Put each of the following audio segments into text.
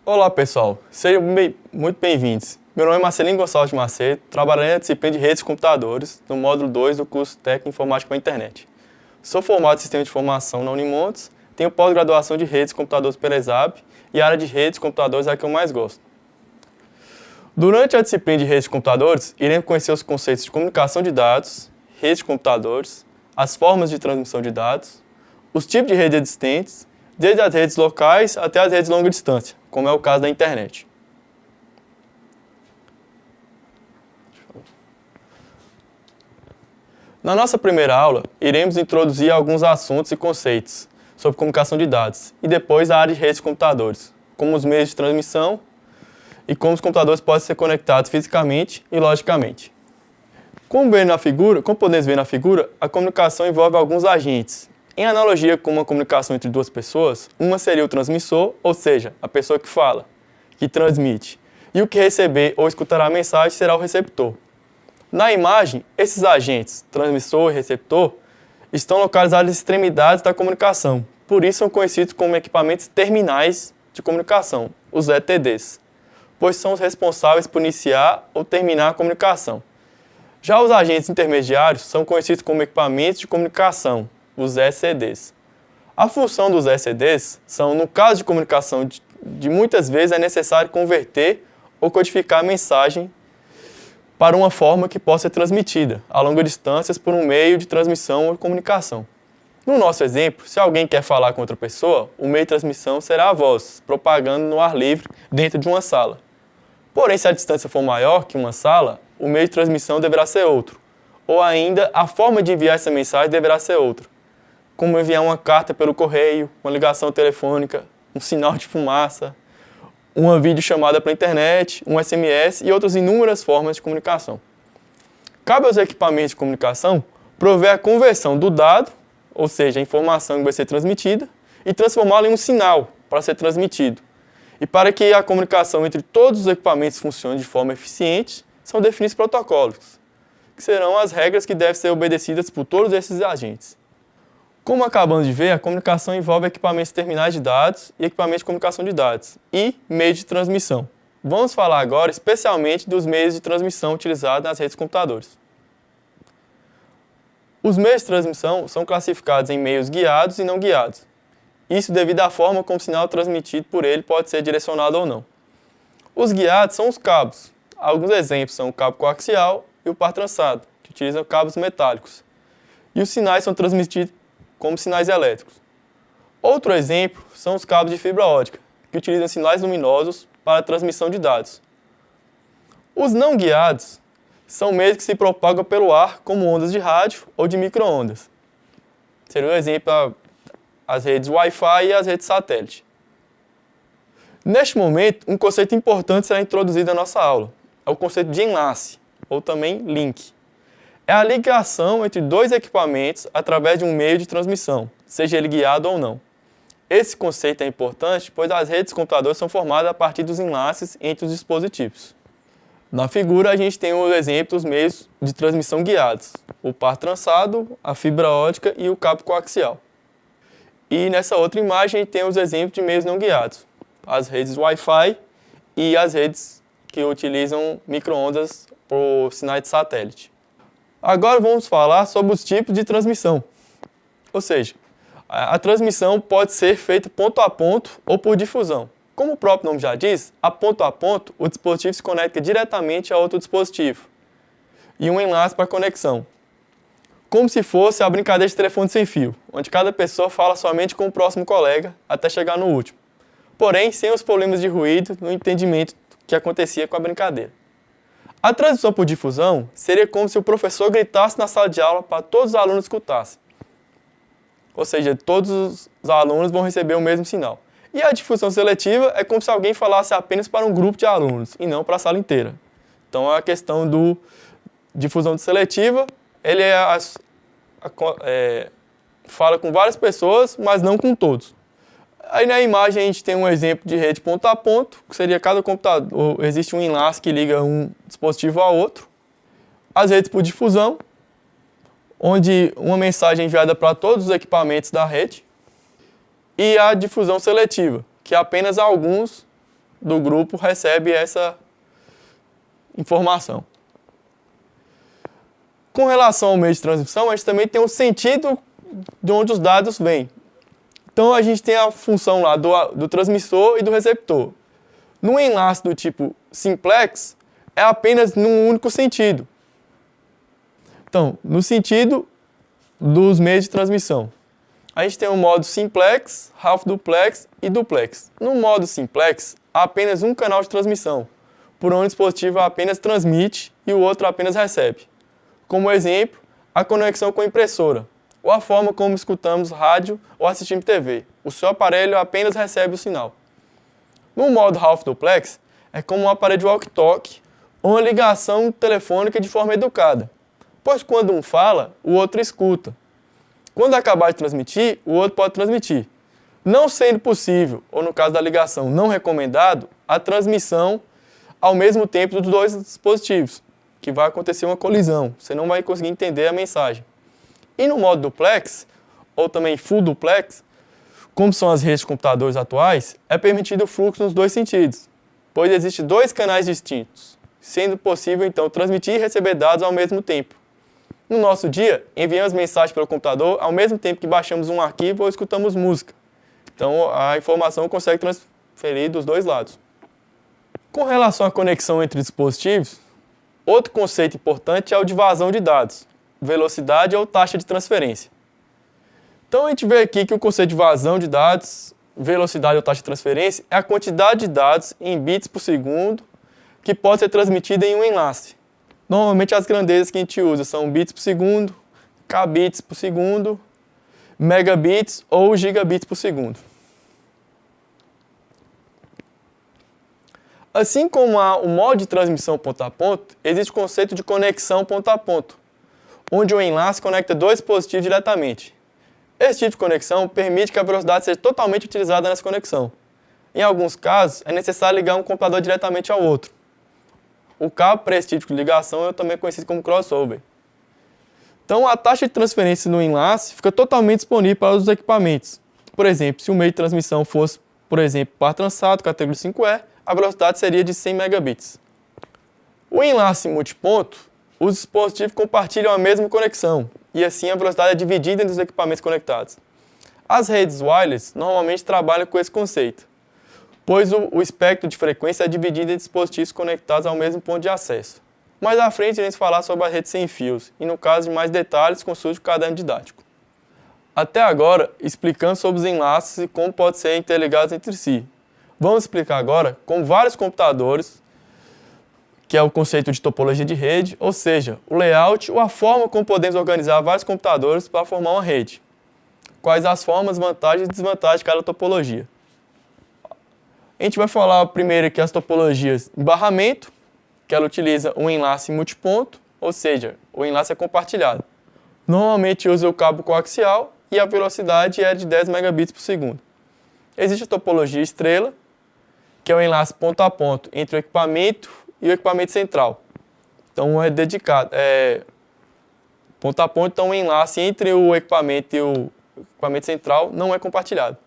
Olá pessoal, sejam muito bem-vindos. Meu nome é Marcelino Gonçalves de Macedo, trabalhando na disciplina de redes e computadores, no módulo 2 do curso Técnico Informática para a Internet. Sou formado em Sistema de Informação na Unimontes, tenho pós-graduação de redes e computadores pela ESAB e a área de redes e computadores é a que eu mais gosto. Durante a disciplina de redes e computadores, iremos conhecer os conceitos de comunicação de dados, redes de computadores, as formas de transmissão de dados, os tipos de redes existentes, desde as redes locais até as redes de longa distância, como é o caso da internet. Na nossa primeira aula, iremos introduzir alguns assuntos e conceitos sobre comunicação de dados e depois a área de redes de computadores, como os meios de transmissão e como os computadores podem ser conectados fisicamente e logicamente. Como podemos ver na figura, a comunicação envolve alguns agentes. Em analogia com uma comunicação entre duas pessoas, uma seria o transmissor, ou seja, a pessoa que fala, que transmite, e o que receber ou escutará a mensagem será o receptor. Na imagem, esses agentes, transmissor e receptor, estão localizados às extremidades da comunicação, por isso são conhecidos como equipamentos terminais de comunicação, os ETDs, pois são os responsáveis por iniciar ou terminar a comunicação. Já os agentes intermediários são conhecidos como equipamentos de comunicação, os ECDs. A função dos ECDs são, no caso de comunicação de muitas vezes é necessário converter ou codificar a mensagem para uma forma que possa ser transmitida a longas distâncias por um meio de transmissão ou comunicação. No nosso exemplo, se alguém quer falar com outra pessoa, o meio de transmissão será a voz, propagando no ar livre dentro de uma sala. Porém, se a distância for maior que uma sala, o meio de transmissão deverá ser outro, ou ainda a forma de enviar essa mensagem deverá ser outra, como enviar uma carta pelo correio, uma ligação telefônica, um sinal de fumaça, uma videochamada pela internet, um SMS e outras inúmeras formas de comunicação. Cabe aos equipamentos de comunicação prover a conversão do dado, ou seja, a informação que vai ser transmitida, e transformá-la em um sinal para ser transmitido. E para que a comunicação entre todos os equipamentos funcione de forma eficiente, são definidos protocolos, que serão as regras que devem ser obedecidas por todos esses agentes. Como acabamos de ver, a comunicação envolve equipamentos terminais de dados e equipamentos de comunicação de dados e meios de transmissão. Vamos falar agora especialmente dos meios de transmissão utilizados nas redes de computadores. Os meios de transmissão são classificados em meios guiados e não guiados. Isso devido à forma como o sinal transmitido por ele pode ser direcionado ou não. Os guiados são os cabos. Alguns exemplos são o cabo coaxial e o par trançado, que utilizam cabos metálicos. E os sinais são transmitidos como sinais elétricos. Outro exemplo são os cabos de fibra ótica, que utilizam sinais luminosos para a transmissão de dados. Os não guiados são meios que se propagam pelo ar, como ondas de rádio ou de micro-ondas. Seria um exemplo as redes Wi-Fi e as redes satélite. Neste momento, um conceito importante será introduzido na nossa aula. É o conceito de enlace, ou também link. É a ligação entre dois equipamentos através de um meio de transmissão, seja ele guiado ou não. Esse conceito é importante, pois as redes de computadores são formadas a partir dos enlaces entre os dispositivos. Na figura, a gente tem o exemplo dos meios de transmissão guiados, o par trançado, a fibra ótica e o cabo coaxial. E nessa outra imagem, tem os exemplos de meios não guiados, as redes Wi-Fi e as redes que utilizam micro-ondas por sinais de satélite. Agora vamos falar sobre os tipos de transmissão. Ou seja, a transmissão pode ser feita ponto a ponto ou por difusão. Como o próprio nome já diz, a ponto, o dispositivo se conecta diretamente a outro dispositivo e um enlace para conexão. Como se fosse a brincadeira de telefone sem fio, onde cada pessoa fala somente com o próximo colega até chegar no último. Porém, sem os problemas de ruído no entendimento que acontecia com a brincadeira. A transmissão por difusão seria como se o professor gritasse na sala de aula para todos os alunos escutassem. Ou seja, todos os alunos vão receber o mesmo sinal. E a difusão seletiva é como se alguém falasse apenas para um grupo de alunos e não para a sala inteira. Então, a questão do difusão seletiva, ele fala com várias pessoas, mas não com todos. Aí na imagem a gente tem um exemplo de rede ponto a ponto, que seria cada computador, existe um enlace que liga um dispositivo ao outro. As redes por difusão, onde uma mensagem é enviada para todos os equipamentos da rede. E a difusão seletiva, que apenas alguns do grupo recebe essa informação. Com relação ao meio de transmissão, a gente também tem o sentido de onde os dados vêm. Então, a gente tem a função lá do transmissor e do receptor. No enlace do tipo simplex, é apenas num único sentido. Então, no sentido dos meios de transmissão, a gente tem o modo simplex, half duplex e duplex. No modo simplex, há apenas um canal de transmissão, por onde o dispositivo apenas transmite e o outro apenas recebe. Como exemplo, a conexão com a impressora, ou a forma como escutamos rádio ou assistimos TV. O seu aparelho apenas recebe o sinal. No modo half duplex, é como um aparelho de walkie-talkie ou uma ligação telefônica de forma educada, pois quando um fala, o outro escuta. Quando acabar de transmitir, o outro pode transmitir. Não sendo possível, ou no caso da ligação não recomendado, a transmissão ao mesmo tempo dos dois dispositivos, que vai acontecer uma colisão, você não vai conseguir entender a mensagem. E no modo duplex, ou também full duplex, como são as redes de computadores atuais, é permitido o fluxo nos dois sentidos, pois existem dois canais distintos, sendo possível então transmitir e receber dados ao mesmo tempo. No nosso dia, enviamos mensagens pelo computador ao mesmo tempo que baixamos um arquivo ou escutamos música. Então a informação consegue transferir dos dois lados. Com relação à conexão entre dispositivos, outro conceito importante é o de vazão de dados, velocidade ou taxa de transferência. Então a gente vê aqui que o conceito de vazão de dados, velocidade ou taxa de transferência, é a quantidade de dados em bits por segundo que pode ser transmitida em um enlace. Normalmente as grandezas que a gente usa são bits por segundo, kbits por segundo, megabits ou gigabits por segundo. Assim como há o modo de transmissão ponto a ponto, existe o conceito de conexão ponto a ponto, onde o enlace conecta dois dispositivos diretamente. Esse tipo de conexão permite que a velocidade seja totalmente utilizada nessa conexão. Em alguns casos, é necessário ligar um computador diretamente ao outro. O cabo para esse tipo de ligação é também conhecido como crossover. Então, a taxa de transferência no enlace fica totalmente disponível para os equipamentos. Por exemplo, se o meio de transmissão fosse, por exemplo, par trançado, categoria 5E, a velocidade seria de 100 megabits. O enlace multiponto, os dispositivos compartilham a mesma conexão, e assim a velocidade é dividida entre os equipamentos conectados. As redes wireless normalmente trabalham com esse conceito, pois o espectro de frequência é dividido em dispositivos conectados ao mesmo ponto de acesso. Mais à frente, iremos falar sobre as redes sem fios, e no caso de mais detalhes, consulte o caderno didático. Até agora, explicando sobre os enlaces e como podem ser interligados entre si. Vamos explicar agora como vários computadores, que é o conceito de topologia de rede, ou seja, o layout ou a forma como podemos organizar vários computadores para formar uma rede. Quais as formas, vantagens e desvantagens de cada topologia. A gente vai falar primeiro aqui as topologias de barramento, que ela utiliza um enlace multiponto, ou seja, o enlace é compartilhado. Normalmente usa o cabo coaxial e a velocidade é de 10 megabits por segundo. Existe a topologia estrela, que é o enlace ponto a ponto entre o equipamento e o equipamento central. Então é dedicado, ponto a ponto, então o enlace entre o equipamento e o equipamento central não é compartilhado.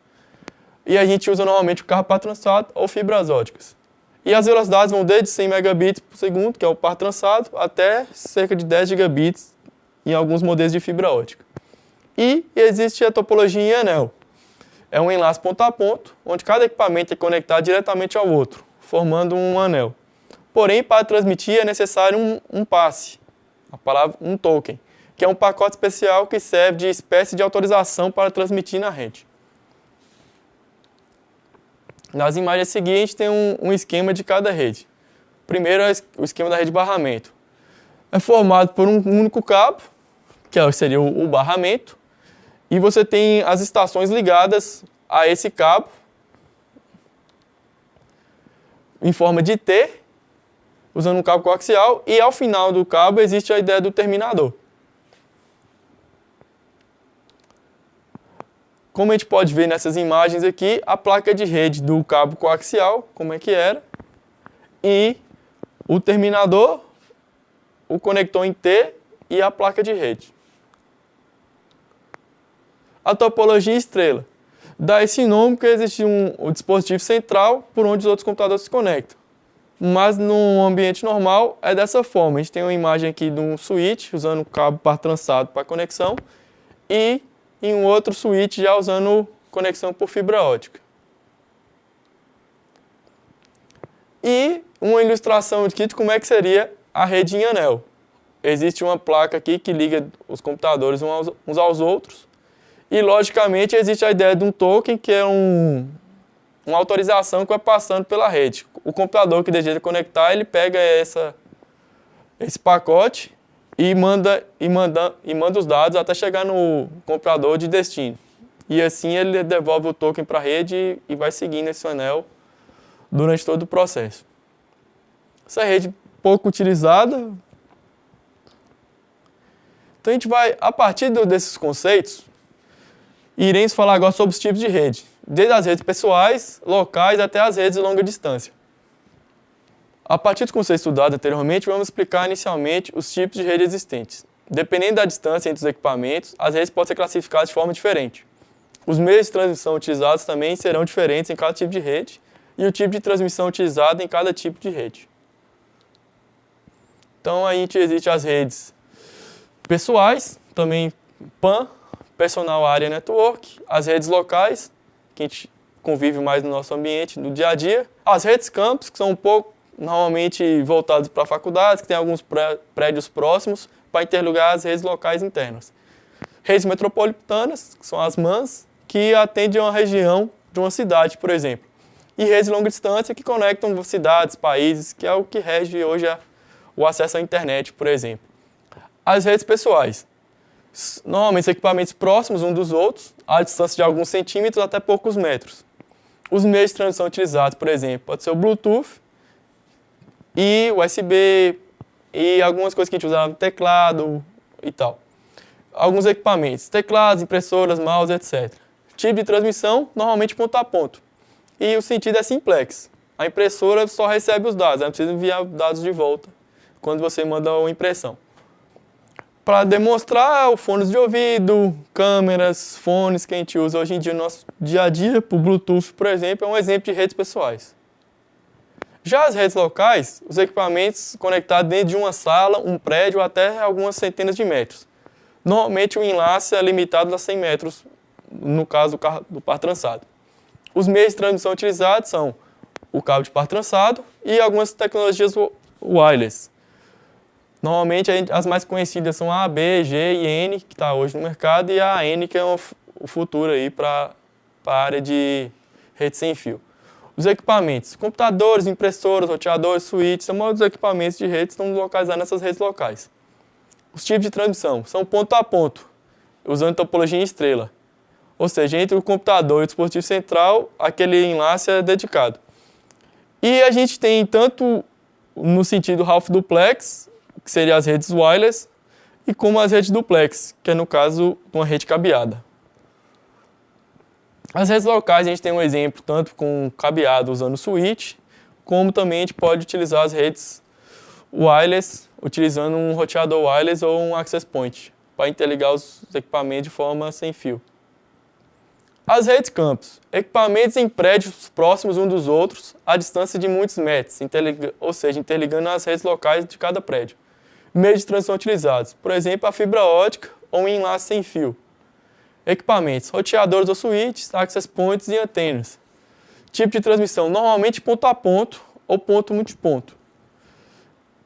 E a gente usa normalmente o cabo par trançado ou fibras óticas. E as velocidades vão desde 100 megabits por segundo, que é o par trançado, até cerca de 10 gigabits em alguns modelos de fibra ótica. E existe a topologia em anel. É um enlace ponto a ponto, onde cada equipamento é conectado diretamente ao outro, formando um anel. Porém, para transmitir é necessário um passe, a palavra um token, que é um pacote especial que serve de espécie de autorização para transmitir na rede. Nas imagens seguintes tem um esquema de cada rede. Primeiro é o esquema da rede de barramento. É formado por um único cabo, que seria o barramento, e você tem as estações ligadas a esse cabo em forma de T, usando um cabo coaxial, e ao final do cabo existe a ideia do terminador. Como a gente pode ver nessas imagens aqui, a placa de rede do cabo coaxial, como é que era, e o terminador, o conector em T e a placa de rede. A topologia estrela. dá esse nome porque existe um dispositivo central por onde os outros computadores se conectam. Mas no ambiente normal é dessa forma. A gente tem uma imagem aqui de um switch usando cabo par trançado para conexão e em um outro switch já usando conexão por fibra ótica. E uma ilustração aqui de como é que seria a rede em anel. Existe uma placa aqui que liga os computadores uns aos outros e, logicamente, existe a ideia de um token que é uma autorização que vai passando pela rede. O computador que deseja conectar, ele pega esse pacote e manda os dados até chegar no computador de destino. E assim ele devolve o token para a rede e vai seguindo esse anel durante todo o processo. Essa rede pouco utilizada. Então a gente vai, a partir desses conceitos, iremos falar agora sobre os tipos de rede, desde as redes pessoais, locais, até as redes de longa distância. A partir dos conceitos estudados anteriormente, vamos explicar inicialmente os tipos de rede existentes. Dependendo da distância entre os equipamentos, as redes podem ser classificadas de forma diferente. Os meios de transmissão utilizados também serão diferentes em cada tipo de rede e o tipo de transmissão utilizado em cada tipo de rede. Então, a gente existe as redes pessoais, também PAN, Personal Area Network, as redes locais, que a gente convive mais no nosso ambiente, no dia a dia, as redes campus, que são um pouco normalmente voltadas para faculdades, que tem alguns prédios próximos para interligar as redes locais internas. Redes metropolitanas, que são as MANs, que atendem a uma região de uma cidade, por exemplo. E redes de longa distância, que conectam cidades, países, que é o que rege hoje o acesso à internet, por exemplo. As redes pessoais. Normalmente são equipamentos próximos uns dos outros, a distância de alguns centímetros até poucos metros. Os meios de transmissão utilizados, por exemplo, pode ser o Bluetooth e USB e algumas coisas que a gente usa no teclado e tal. Alguns equipamentos, teclados, impressoras, mouse, etc. Tipo de transmissão, normalmente ponto a ponto. E o sentido é simplex. A impressora só recebe os dados, ela não precisa enviar dados de volta quando você manda uma impressão. Para demonstrar, fones de ouvido, câmeras, fones que a gente usa hoje em dia no nosso dia a dia, por Bluetooth, por exemplo, é um exemplo de redes pessoais. Já as redes locais, os equipamentos conectados dentro de uma sala, um prédio, até algumas centenas de metros. Normalmente o enlace é limitado a 100 metros, no caso do par trançado. Os meios de transmissão utilizados são o cabo de par trançado e algumas tecnologias wireless. Normalmente as mais conhecidas são a B, G e N, que está hoje no mercado, e a N, que é o futuro aí para a área de rede sem fio. Os equipamentos, computadores, impressoras, roteadores, switches, a maioria dos equipamentos de rede estão localizados nessas redes locais. Os tipos de transmissão são ponto a ponto, usando topologia em estrela. Ou seja, entre o computador e o dispositivo central, aquele enlace é dedicado. E a gente tem tanto no sentido half duplex, que seria as redes wireless, e como as redes duplex, que é no caso uma rede cabeada. As redes locais a gente tem um exemplo tanto com cabeado usando switch, como também a gente pode utilizar as redes wireless utilizando um roteador wireless ou um access point para interligar os equipamentos de forma sem fio. As redes campus, equipamentos em prédios próximos uns dos outros a distância de muitos metros, ou seja, interligando as redes locais de cada prédio. Meios de transmissão utilizados, por exemplo, a fibra ótica ou um enlace sem fio. Equipamentos, roteadores ou switches, access points e antenas. Tipo de transmissão, normalmente ponto a ponto ou ponto multiponto.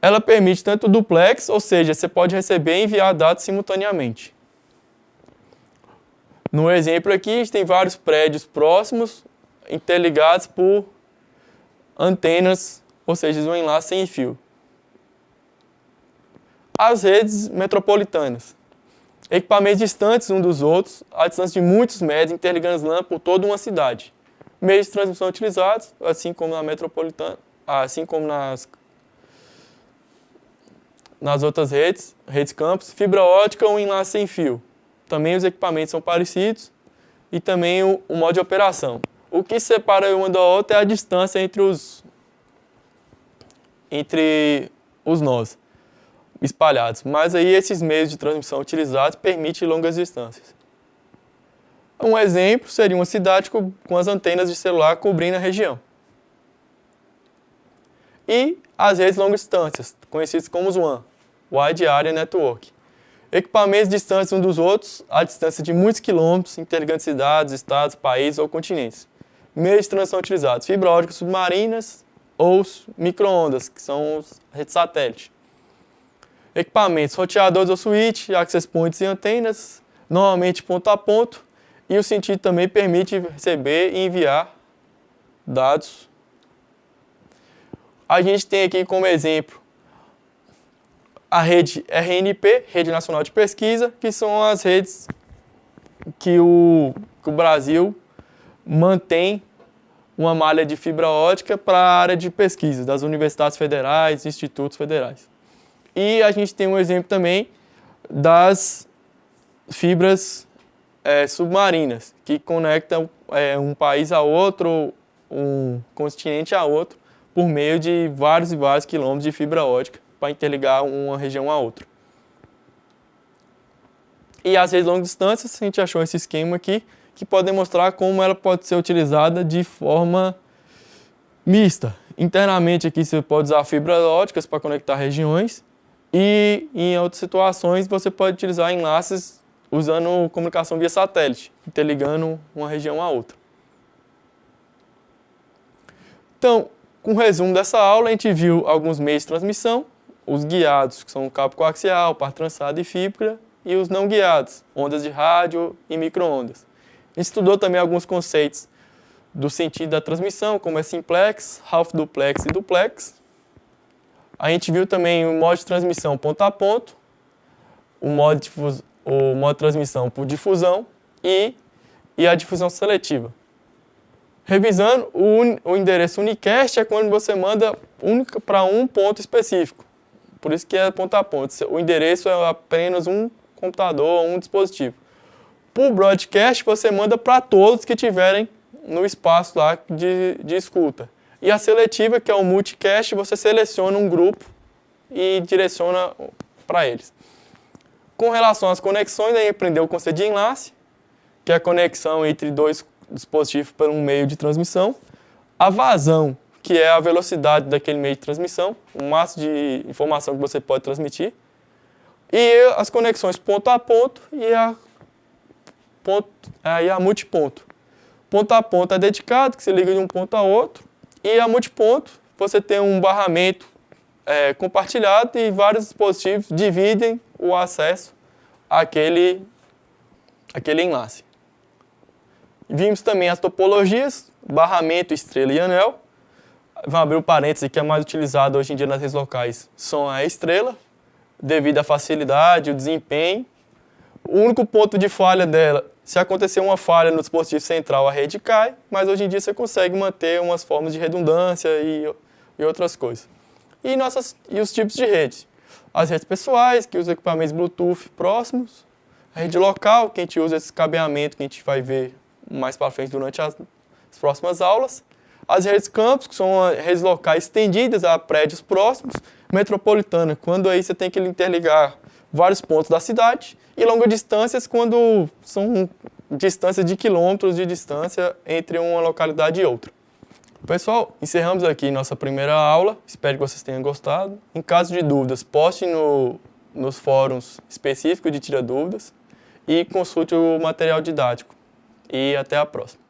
Ela permite tanto duplex, ou seja, você pode receber e enviar dados simultaneamente. No exemplo aqui, a gente tem vários prédios próximos, interligados por antenas, ou seja, um enlace sem fio. As redes metropolitanas. Equipamentos distantes uns dos outros, a distância de muitos metros, interligando as LAN por toda uma cidade. Meios de transmissão utilizados, assim como na metropolitana, assim como nas outras redes campus, fibra ótica ou enlace sem fio. Também os equipamentos são parecidos e também o modo de operação. O que separa uma da outra é a distância entre os nós espalhados. Mas aí esses meios de transmissão utilizados permitem longas distâncias. Um exemplo seria uma cidade com as antenas de celular cobrindo a região. E as redes longas distâncias, conhecidas como os WAN, Wide Area Network. Equipamentos distantes uns dos outros, a distância de muitos quilômetros, interligando cidades, estados, países ou continentes. Meios de transmissão utilizados, fibra ótica submarinas ou micro-ondas, que são as redes satélite. Equipamentos, roteadores ou switch, access points e antenas, normalmente ponto a ponto, e o sentido também permite receber e enviar dados. A gente tem aqui como exemplo a rede RNP, Rede Nacional de Pesquisa, que são as redes que o Brasil mantém uma malha de fibra ótica para a área de pesquisa das universidades federais e institutos federais. E a gente tem um exemplo também das fibras submarinas, que conectam um país a outro, um continente a outro, por meio de vários e vários quilômetros de fibra ótica para interligar uma região a outra. E as redes longas distâncias, a gente achou esse esquema aqui, que pode demonstrar como ela pode ser utilizada de forma mista. Internamente aqui você pode usar fibras óticas para conectar regiões e em outras situações você pode utilizar enlaces usando comunicação via satélite, interligando uma região a outra. Então, com o resumo dessa aula, a gente viu alguns meios de transmissão, os guiados, que são o cabo coaxial, par trançado e fibra, e os não guiados, ondas de rádio e micro-ondas. A gente estudou também alguns conceitos do sentido da transmissão, como é simplex, half duplex e duplex. A gente viu também o modo de transmissão ponto a ponto, o modo de transmissão por difusão e a difusão seletiva. Revisando, o endereço unicast é quando você manda para um ponto específico. Por isso que é ponto a ponto. O endereço é apenas um computador ou um dispositivo. Por broadcast, você manda para todos que estiverem no espaço lá de escuta. E a seletiva, que é o multicast, você seleciona um grupo e direciona para eles. Com relação às conexões, a gente aprendeu o conceito de enlace, que é a conexão entre dois dispositivos por um meio de transmissão. A vazão, que é a velocidade daquele meio de transmissão, o máximo de informação que você pode transmitir. E as conexões ponto a ponto e a multiponto. Ponto a ponto é dedicado, que se liga de um ponto a outro. E a multiponto, você tem um barramento compartilhado e vários dispositivos dividem o acesso àquele enlace. Vimos também as topologias, barramento, estrela e anel. Vamos abrir um parênteses, que é mais utilizado hoje em dia nas redes locais, são a estrela, devido à facilidade, o desempenho. O único ponto de falha dela, se acontecer uma falha no dispositivo central, a rede cai, mas hoje em dia você consegue manter umas formas de redundância e outras coisas. E os tipos de redes. As redes pessoais, que usam equipamentos Bluetooth próximos. A rede local, que a gente usa esse cabeamento que a gente vai ver mais para frente durante as próximas aulas. As redes campus, que são redes locais estendidas a prédios próximos. Metropolitana, quando aí você tem que interligar vários pontos da cidade. E longas distâncias, quando são distâncias de quilômetros de distância entre uma localidade e outra. Pessoal, encerramos aqui nossa primeira aula. Espero que vocês tenham gostado. Em caso de dúvidas, poste nos fóruns específicos de Tira Dúvidas e consulte o material didático. E até a próxima.